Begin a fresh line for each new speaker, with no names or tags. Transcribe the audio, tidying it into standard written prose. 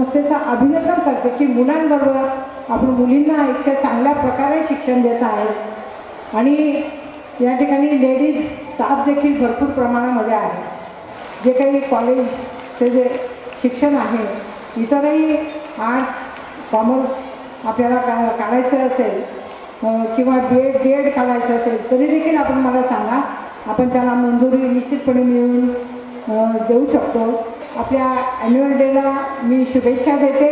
संस्थेचं अभिनंदन करते की मुलांबरोबर आपण मुलींना इतक्या चांगल्या प्रकारे शिक्षण देत आहेत आणि या ठिकाणी लेडीज स्टाफ देखील भरपूर प्रमाणामध्ये आहे. जे काही कॉलेजचे जे शिक्षण आहे, इतरही आर्ट्स कॉमर्स आपल्याला काढायचं असेल किंवा बी एड काढायचं असेल तरी देखील आपण मला सांगा, आपण त्याला मंजुरी निश्चितपणे मिळवून देऊ शकतो. आपल्या ॲन्युअल डेला मी शुभेच्छा देते.